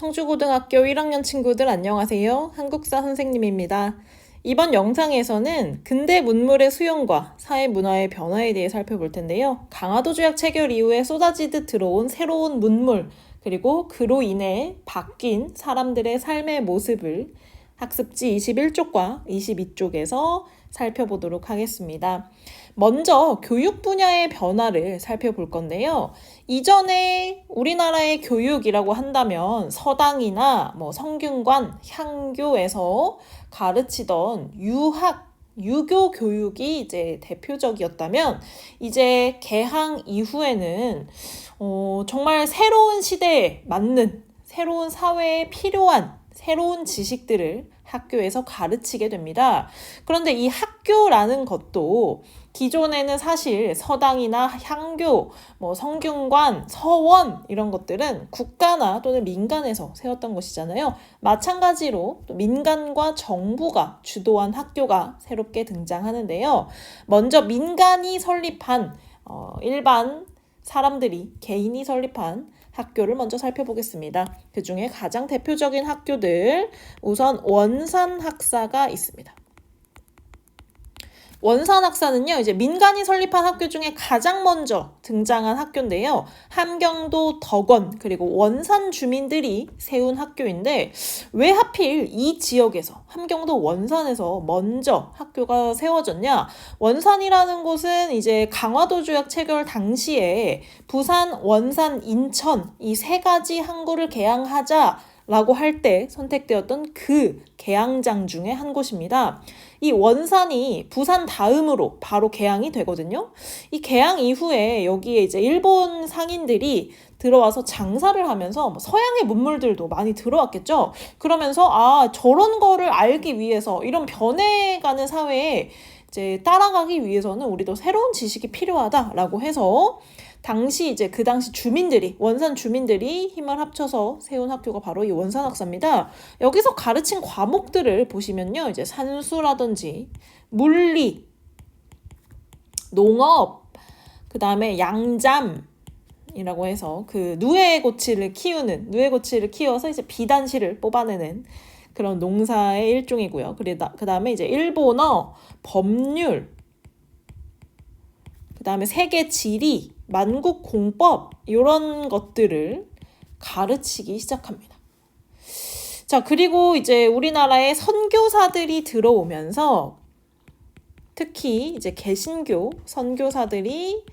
청주고등학교 1학년 친구들 안녕하세요. 한국사 선생님입니다. 이번 영상에서는 근대 문물의 수용과 사회 문화의 변화에 대해 살펴볼 텐데요. 강화도 조약 체결 이후에 쏟아지듯 들어온 새로운 문물, 그리고 그로 인해 바뀐 사람들의 삶의 모습을 학습지 21쪽과 22쪽에서 살펴보도록 하겠습니다. 먼저 교육 분야의 변화를 살펴볼 건데요. 이전에 우리나라의 교육이라고 한다면 서당이나 성균관, 향교에서 가르치던 유교 교육이 이제 대표적이었다면, 이제 개항 이후에는 정말 새로운 시대에 맞는, 새로운 사회에 필요한 새로운 지식들을 학교에서 가르치게 됩니다. 그런데 이 학교라는 것도 기존에는 사실 서당이나 향교, 성균관, 서원 이런 것들은 국가나 또는 민간에서 세웠던 것이잖아요. 마찬가지로 또 민간과 정부가 주도한 학교가 새롭게 등장하는데요. 먼저 민간이 설립한 일반 사람들이, 개인이 설립한 학교를 먼저 살펴보겠습니다. 그 중에 가장 대표적인 학교들, 우선 원산학사가 있습니다. 원산학사는요, 이제 민간이 설립한 학교 중에 가장 먼저 등장한 학교인데요. 함경도 덕원, 그리고 원산 주민들이 세운 학교인데, 왜 하필 이 지역에서, 함경도 원산에서 먼저 학교가 세워졌냐? 원산이라는 곳은 이제 강화도 조약 체결 당시에 부산, 원산, 인천 이 세 가지 항구를 개항하자라고 할 때 선택되었던 그 개항장 중에 한 곳입니다. 이 원산이 부산 다음으로 바로 개항이 되거든요. 이 개항 이후에 여기에 이제 일본 상인들이 들어와서 장사를 하면서 서양의 문물들도 많이 들어왔겠죠. 그러면서 저런 거를 알기 위해서, 이런 변해가는 사회에 이제 따라가기 위해서는 우리도 새로운 지식이 필요하다라고 해서 그 당시 주민들이, 원산 주민들이 힘을 합쳐서 세운 학교가 바로 이 원산학사입니다. 여기서 가르친 과목들을 보시면요, 이제 산수라든지 물리, 농업, 그 다음에 양잠이라고 해서 그 누에고치를 키워서 이제 비단실을 뽑아내는 그런 농사의 일종이고요. 그 다음에 이제 일본어, 법률, 그 다음에 세계 지리, 만국 공법 이런 것들을 가르치기 시작합니다. 자, 그리고 이제 우리나라에 선교사들이 들어오면서, 특히 이제 개신교 선교사들이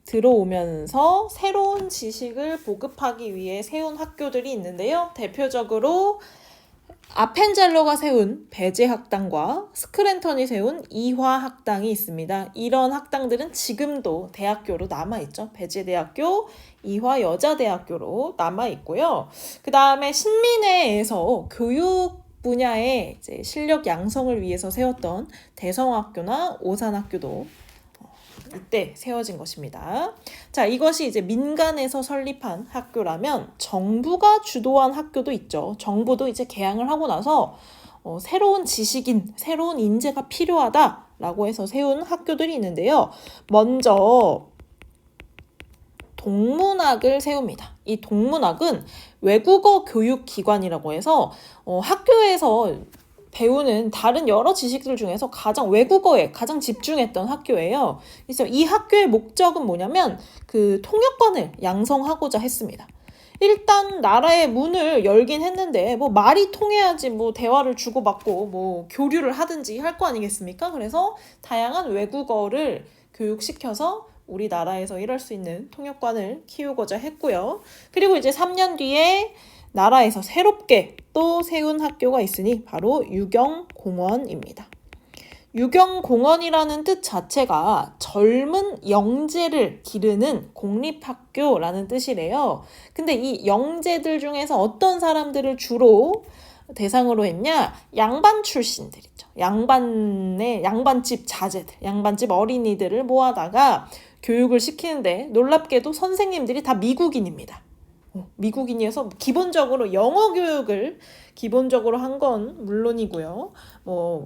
들어오면서 새로운 지식을 보급하기 위해 세운 학교들이 있는데요. 대표적으로 아펜젤러가 세운 배제학당과 스크랜턴이 세운 이화학당이 있습니다. 이런 학당들은 지금도 대학교로 남아있죠. 배제대학교, 이화여자대학교로 남아있고요. 그 다음에 신민회에서 교육 분야의 이제 실력 양성을 위해서 세웠던 대성학교나 오산학교도 이때 세워진 것입니다. 자, 이것이 이제 민간에서 설립한 학교라면 정부가 주도한 학교도 있죠. 정부도 이제 개항을 하고 나서 새로운 지식인, 새로운 인재가 필요하다라고 해서 세운 학교들이 있는데요. 먼저 동문학을 세웁니다. 이 동문학은 외국어 교육기관이라고 해서 학교에서 배우는 다른 여러 지식들 중에서 외국어에 가장 집중했던 학교예요. 그래서 이 학교의 목적은 뭐냐면 그 통역관을 양성하고자 했습니다. 일단 나라의 문을 열긴 했는데 말이 통해야지 대화를 주고받고 교류를 하든지 할 거 아니겠습니까? 그래서 다양한 외국어를 교육시켜서 우리나라에서 일할 수 있는 통역관을 키우고자 했고요. 그리고 이제 3년 뒤에 나라에서 새롭게 또 세운 학교가 있으니 바로 유경공원입니다. 유경공원이라는 뜻 자체가 젊은 영재를 기르는 공립학교라는 뜻이래요. 근데 이 영재들 중에서 어떤 사람들을 주로 대상으로 했냐? 양반 출신들이죠. 양반집 자제들, 양반집 어린이들을 모아다가 교육을 시키는데, 놀랍게도 선생님들이 다 미국인입니다. 미국인이어서 기본적으로 영어 교육을 기본적으로 한 건 물론이고요.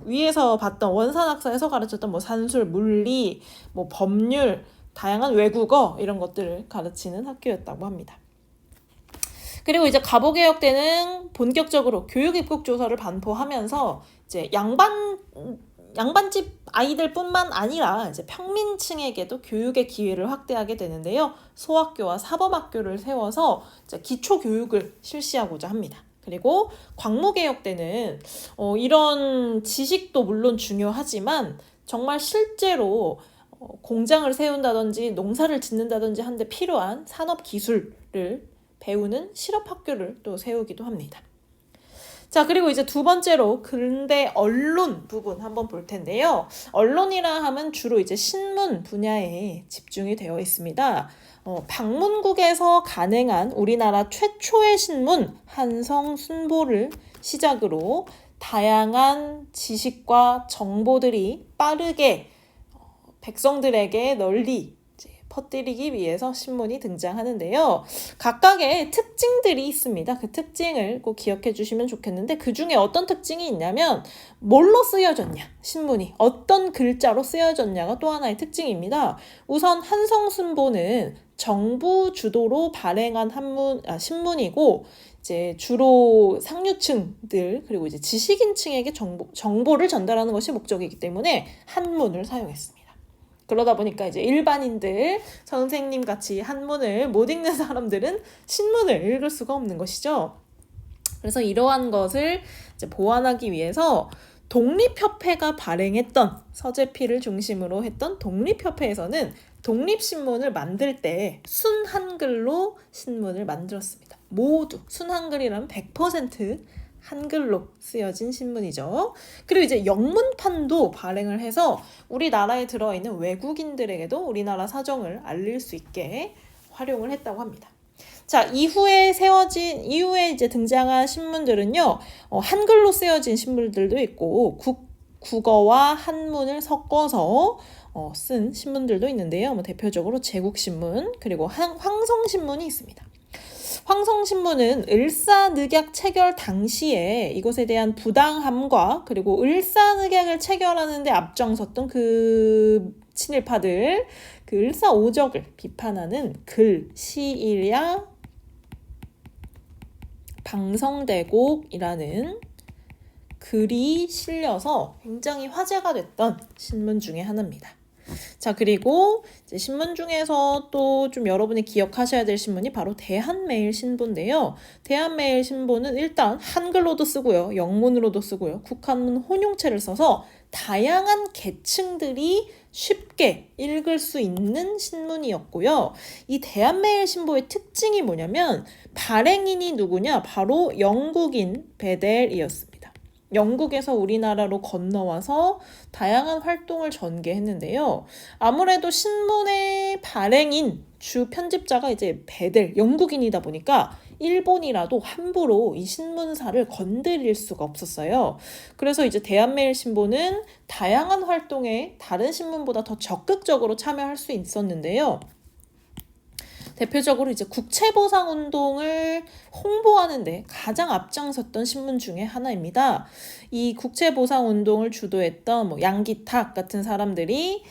위에서 봤던 원산학사에서 가르쳤던 산술, 물리, 법률, 다양한 외국어 이런 것들을 가르치는 학교였다고 합니다. 그리고 이제 가보개혁 때는 본격적으로 교육 입국 조서를 반포하면서 이제 양반집 아이들뿐만 아니라 이제 평민층에게도 교육의 기회를 확대하게 되는데요. 소학교와 사범학교를 세워서 이제 기초 교육을 실시하고자 합니다. 그리고 광무개혁 때는 이런 지식도 물론 중요하지만 정말 실제로 공장을 세운다든지 농사를 짓는다든지 하는데 필요한 산업 기술을 배우는 실업학교를 또 세우기도 합니다. 자, 그리고 이제 두 번째로 근대 언론 부분 한번 볼 텐데요. 언론이라 하면 주로 이제 신문 분야에 집중이 되어 있습니다. 방문국에서 간행한 우리나라 최초의 신문 한성순보를 시작으로 다양한 지식과 정보들이 빠르게 백성들에게 널리 퍼뜨리기 위해서 신문이 등장하는데요. 각각의 특징들이 있습니다. 그 특징을 꼭 기억해 주시면 좋겠는데 그 중에 어떤 특징이 있냐면 뭘로 쓰여졌냐, 신문이 어떤 글자로 쓰여졌냐가 또 하나의 특징입니다. 우선 한성순보는 정부 주도로 발행한 신문이고 이제 주로 상류층들 그리고 이제 지식인층에게 정보를 전달하는 것이 목적이기 때문에 한문을 사용했습니다. 그러다 보니까 이제 일반인들, 선생님 같이 한문을 못 읽는 사람들은 신문을 읽을 수가 없는 것이죠. 그래서 이러한 것을 이제 보완하기 위해서 독립협회가 발행했던 서재필을 중심으로 했던 독립협회에서는 독립신문을 만들 때 순한글로 신문을 만들었습니다. 모두 순한글이라면 100% 한글로 쓰여진 신문이죠. 그리고 이제 영문판도 발행을 해서 우리나라에 들어있는 외국인들에게도 우리나라 사정을 알릴 수 있게 활용을 했다고 합니다. 자, 이후에 이제 등장한 신문들은요, 한글로 쓰여진 신문들도 있고, 국어와 한문을 섞어서 쓴 신문들도 있는데요. 대표적으로 제국신문, 그리고 황성신문이 있습니다. 황성신문은 을사늑약 체결 당시에 이것에 대한 부당함과 그리고 을사늑약을 체결하는 데 앞장섰던 그 친일파들, 그 을사오적을 비판하는 글, 시일야 방성대곡이라는 글이 실려서 굉장히 화제가 됐던 신문 중에 하나입니다. 자, 그리고 이제 신문 중에서 또 좀 여러분이 기억하셔야 될 신문이 바로 대한매일신보인데요. 대한매일신보는 일단 한글로도 쓰고요, 영문으로도 쓰고요, 국한문 혼용체를 써서 다양한 계층들이 쉽게 읽을 수 있는 신문이었고요. 이 대한매일신보의 특징이 뭐냐면 발행인이 누구냐? 바로 영국인 베델이었습니다. 영국에서 우리나라로 건너와서 다양한 활동을 전개했는데요. 아무래도 신문의 발행인 주 편집자가 이제 베델, 영국인이다 보니까 일본이라도 함부로 이 신문사를 건드릴 수가 없었어요. 그래서 이제 대한매일신보는 다양한 활동에 다른 신문보다 더 적극적으로 참여할 수 있었는데요. 대표적으로 이제 국채보상운동을 홍보하는데 가장 앞장섰던 신문 중에 하나입니다. 이 국채보상운동을 주도했던 양기탁 같은 사람들이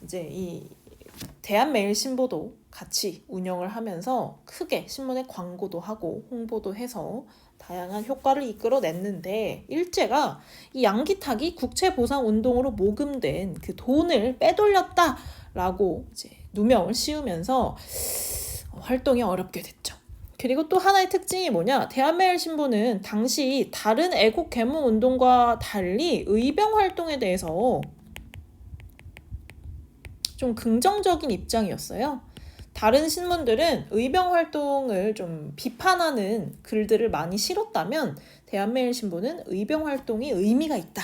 이제 이 대한매일신보도 같이 운영을 하면서 크게 신문에 광고도 하고 홍보도 해서 다양한 효과를 이끌어냈는데 일제가 이 양기탁이 국채보상운동으로 모금된 그 돈을 빼돌렸다라고 이제 누명을 씌우면서 활동이 어렵게 됐죠. 그리고 또 하나의 특징이 뭐냐? 대한매일신보는 당시 다른 애국 계몽 운동과 달리 의병 활동에 대해서 좀 긍정적인 입장이었어요. 다른 신문들은 의병 활동을 좀 비판하는 글들을 많이 실었다면 대한매일신보는 의병 활동이 의미가 있다.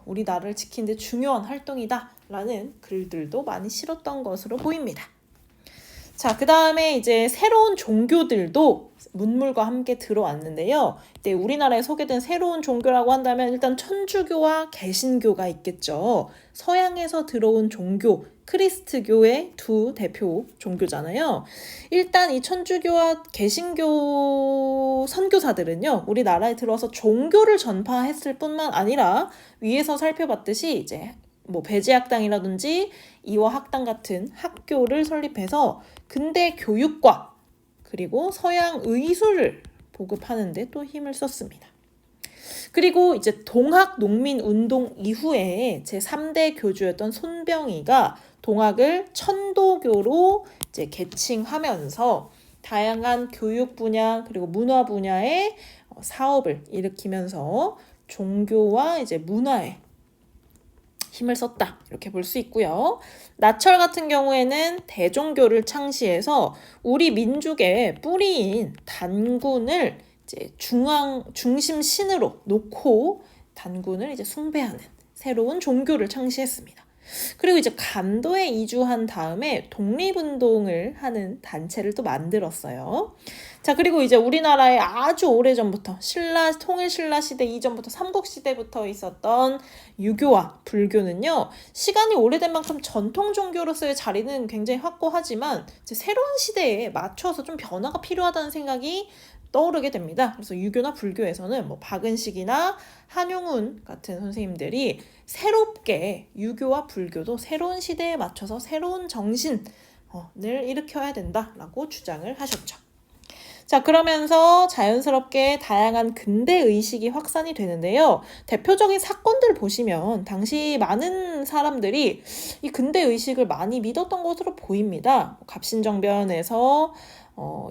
우리 나라를 지키는 데 중요한 활동이다. 라는 글들도 많이 실었던 것으로 보입니다. 자, 그 다음에 이제 새로운 종교들도 문물과 함께 들어왔는데요. 이때 우리나라에 소개된 새로운 종교라고 한다면 일단 천주교와 개신교가 있겠죠. 서양에서 들어온 종교, 크리스트교의 두 대표 종교잖아요. 일단 이 천주교와 개신교 선교사들은요, 우리나라에 들어와서 종교를 전파했을 뿐만 아니라 위에서 살펴봤듯이 이제 배제학당이라든지 이화학당 같은 학교를 설립해서 근대 교육과 그리고 서양 의술을 보급하는 데 또 힘을 썼습니다. 그리고 이제 동학농민운동 이후에 제3대 교주였던 손병희가 동학을 천도교로 이제 개칭하면서 다양한 교육 분야 그리고 문화 분야의 사업을 일으키면서 종교와 이제 문화에 힘을 썼다 이렇게 볼 수 있고요. 나철 같은 경우에는 대종교를 창시해서 우리 민족의 뿌리인 단군을 이제 중심 신으로 놓고 단군을 이제 숭배하는 새로운 종교를 창시했습니다. 그리고 이제 간도에 이주한 다음에 독립운동을 하는 단체를 또 만들었어요. 자, 그리고 이제 우리나라에 아주 오래전부터 통일신라 시대 이전부터 삼국시대부터 있었던 유교와 불교는요, 시간이 오래된 만큼 전통 종교로서의 자리는 굉장히 확고하지만 이제 새로운 시대에 맞춰서 좀 변화가 필요하다는 생각이 떠오르게 됩니다. 그래서 유교나 불교에서는 뭐 박은식이나 한용운 같은 선생님들이 새롭게 유교와 불교도 새로운 시대에 맞춰서 새로운 정신을 일으켜야 된다라고 주장을 하셨죠. 자, 그러면서 자연스럽게 다양한 근대 의식이 확산이 되는데요. 대표적인 사건들을 보시면 당시 많은 사람들이 이 근대 의식을 많이 믿었던 것으로 보입니다. 갑신정변에서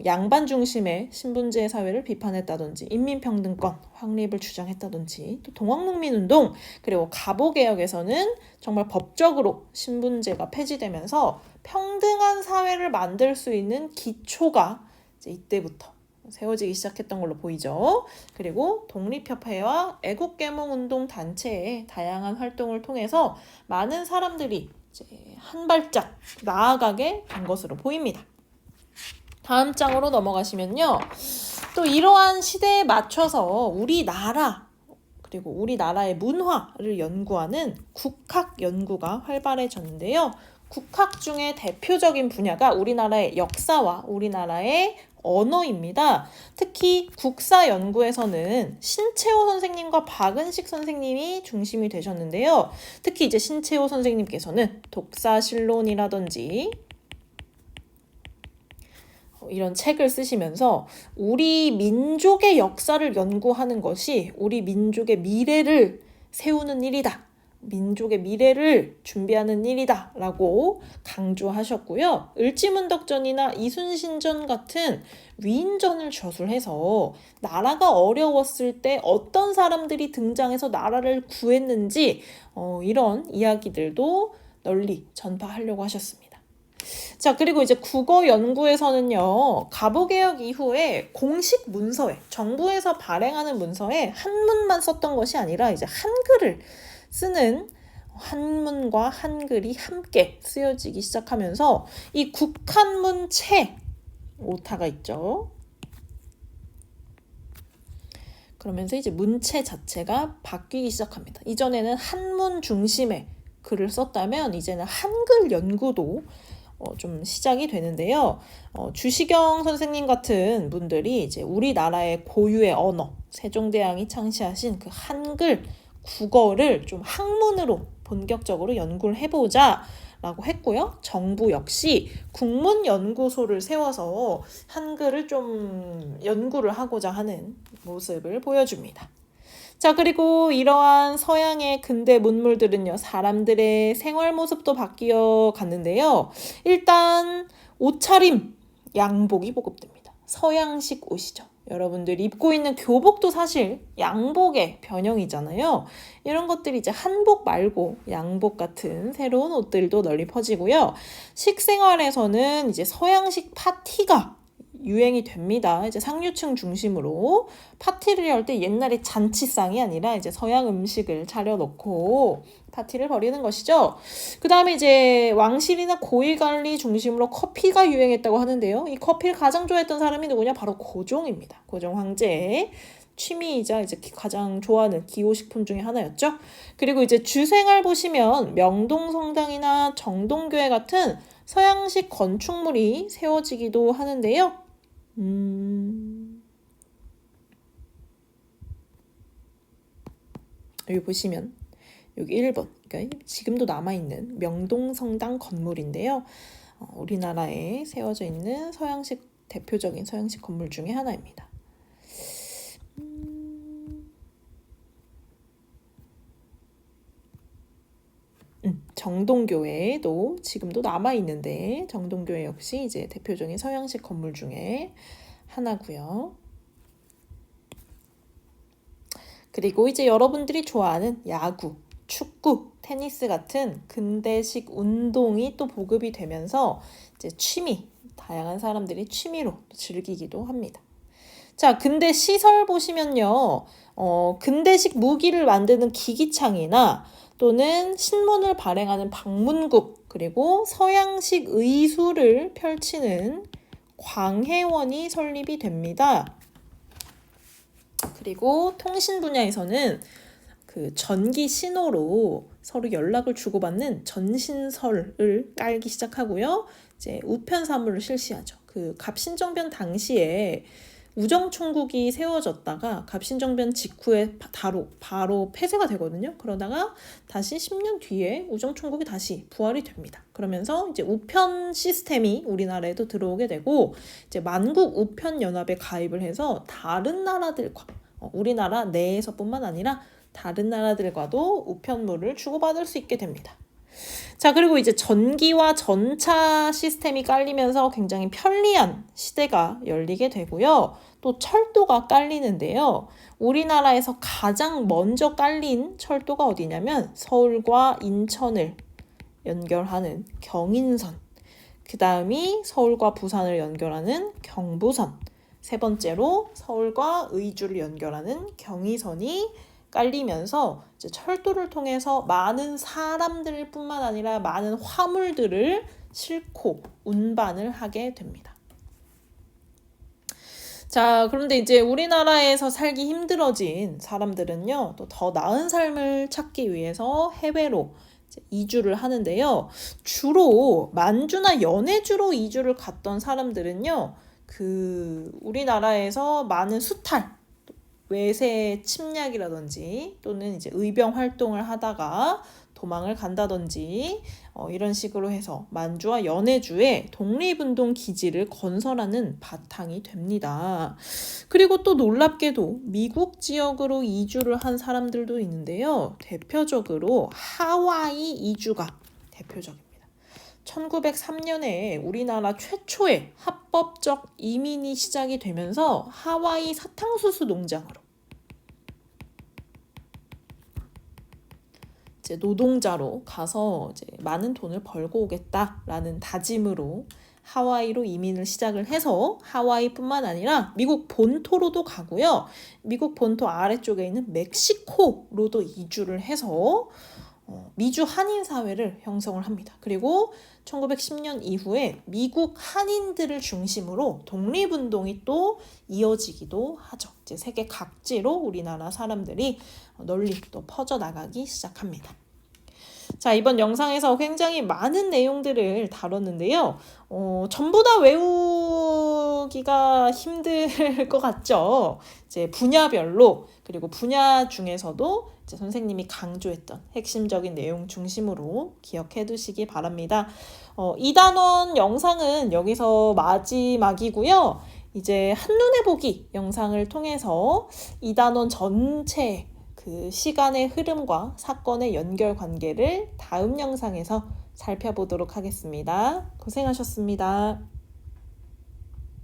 양반 중심의 신분제 사회를 비판했다든지 인민평등권 확립을 주장했다든지 또 동학농민운동 그리고 갑오개혁에서는 정말 법적으로 신분제가 폐지되면서 평등한 사회를 만들 수 있는 기초가 이제 이때부터 세워지기 시작했던 걸로 보이죠. 그리고 독립협회와 애국계몽운동 단체의 다양한 활동을 통해서 많은 사람들이 이제 한 발짝 나아가게 된 것으로 보입니다. 다음 장으로 넘어가시면요. 또 이러한 시대에 맞춰서 우리나라 그리고 우리나라의 문화를 연구하는 국학 연구가 활발해졌는데요. 국학 중에 대표적인 분야가 우리나라의 역사와 우리나라의 언어입니다. 특히 국사 연구에서는 신채호 선생님과 박은식 선생님이 중심이 되셨는데요. 특히 이제 신채호 선생님께서는 독사실론이라든지 이런 책을 쓰시면서 우리 민족의 역사를 연구하는 것이 우리 민족의 미래를 세우는 일이다. 민족의 미래를 준비하는 일이다 라고 강조하셨고요. 을지문덕전이나 이순신전 같은 위인전을 저술해서 나라가 어려웠을 때 어떤 사람들이 등장해서 나라를 구했는지 이런 이야기들도 널리 전파하려고 하셨습니다. 자, 그리고 이제 국어 연구에서는요, 갑오개혁 이후에 공식 문서에, 정부에서 발행하는 문서에 한문만 썼던 것이 아니라 이제 한글을 쓰는 한문과 한글이 함께 쓰여지기 시작하면서 이 국한문체 오타가 있죠. 그러면서 이제 문체 자체가 바뀌기 시작합니다. 이전에는 한문 중심의 글을 썼다면 이제는 한글 연구도 좀 시작이 되는데요. 주시경 선생님 같은 분들이 이제 우리나라의 고유의 언어, 세종대왕이 창시하신 그 한글, 국어를 좀 학문으로 본격적으로 연구를 해보자 라고 했고요. 정부 역시 국문연구소를 세워서 한글을 좀 연구를 하고자 하는 모습을 보여줍니다. 자, 그리고 이러한 서양의 근대 문물들은요, 사람들의 생활 모습도 바뀌어 갔는데요. 일단 옷차림, 양복이 보급됩니다. 서양식 옷이죠. 여러분들이 입고 있는 교복도 사실 양복의 변형이잖아요. 이런 것들이 이제 한복 말고 양복 같은 새로운 옷들도 널리 퍼지고요. 식생활에서는 이제 서양식 파티가 유행이 됩니다. 이제 상류층 중심으로 파티를 열 때 옛날에 잔치상이 아니라 이제 서양 음식을 차려놓고 파티를 벌이는 것이죠. 그 다음에 이제 왕실이나 고위관리 중심으로 커피가 유행했다고 하는데요. 이 커피를 가장 좋아했던 사람이 누구냐? 바로 고종입니다. 고종 황제의 취미이자 이제 가장 좋아하는 기호식품 중에 하나였죠. 그리고 이제 주생활 보시면 명동성당이나 정동교회 같은 서양식 건축물이 세워지기도 하는데요. 여기 보시면 여기 1번, 그러니까 지금도 남아있는 명동성당 건물인데요. 우리나라에 세워져 있는 대표적인 서양식 건물 중에 하나입니다. 정동교회도 지금도 남아있는데 정동교회 역시 이제 대표적인 서양식 건물 중에 하나고요. 그리고 이제 여러분들이 좋아하는 야구, 축구, 테니스 같은 근대식 운동이 또 보급이 되면서 이제 다양한 사람들이 취미로 즐기기도 합니다. 자, 근대 시설 보시면요. 근대식 무기를 만드는 기기창이나 또는 신문을 발행하는 방문국, 그리고 서양식 의술을 펼치는 광해원이 설립이 됩니다. 그리고 통신 분야에서는 그 전기 신호로 서로 연락을 주고받는 전신설을 깔기 시작하고요. 이제 우편 사물을 실시하죠. 그 갑신정변 당시에 우정총국이 세워졌다가 갑신정변 직후에 바로 폐쇄가 되거든요. 그러다가 다시 10년 뒤에 우정총국이 다시 부활이 됩니다. 그러면서 이제 우편 시스템이 우리나라에도 들어오게 되고 이제 만국 우편 연합에 가입을 해서 다른 나라들과 우리나라 내에서뿐만 아니라 다른 나라들과도 우편물을 주고받을 수 있게 됩니다. 자, 그리고 이제 전기와 전차 시스템이 깔리면서 굉장히 편리한 시대가 열리게 되고요. 또 철도가 깔리는데요. 우리나라에서 가장 먼저 깔린 철도가 어디냐면 서울과 인천을 연결하는 경인선, 그 다음이 서울과 부산을 연결하는 경부선, 세 번째로 서울과 의주를 연결하는 경의선이 깔리면서 이제 철도를 통해서 많은 사람들 뿐만 아니라 많은 화물들을 싣고 운반을 하게 됩니다. 자, 그런데 이제 우리나라에서 살기 힘들어진 사람들은요, 또 더 나은 삶을 찾기 위해서 해외로 이주를 하는데요. 주로 만주나 연해주로 이주를 갔던 사람들은요, 우리나라에서 많은 수탈, 외세 침략이라든지 또는 이제 의병 활동을 하다가 도망을 간다든지 이런 식으로 해서 만주와 연해주에 독립운동 기지를 건설하는 바탕이 됩니다. 그리고 또 놀랍게도 미국 지역으로 이주를 한 사람들도 있는데요. 대표적으로 하와이 이주가 대표적입니다. 1903년에 우리나라 최초의 합법적 이민이 시작이 되면서 하와이 사탕수수 농장으로 이제 노동자로 가서 이제 많은 돈을 벌고 오겠다라는 다짐으로 하와이로 이민을 시작을 해서 하와이뿐만 아니라 미국 본토로도 가고요. 미국 본토 아래쪽에 있는 멕시코로도 이주를 해서 미주 한인 사회를 형성을 합니다. 그리고 1910년 이후에 미국 한인들을 중심으로 독립운동이 또 이어지기도 하죠. 이제 세계 각지로 우리나라 사람들이 널리 또 퍼져나가기 시작합니다. 자, 이번 영상에서 굉장히 많은 내용들을 다뤘는데요. 전부 다 외우기가 힘들 것 같죠. 이제 분야별로, 그리고 분야 중에서도 이제 선생님이 강조했던 핵심적인 내용 중심으로 기억해 두시기 바랍니다. 2단원 영상은 여기서 마지막이고요. 이제 한눈에 보기 영상을 통해서 2단원 전체 그 시간의 흐름과 사건의 연결 관계를 다음 영상에서 살펴보도록 하겠습니다. 고생하셨습니다.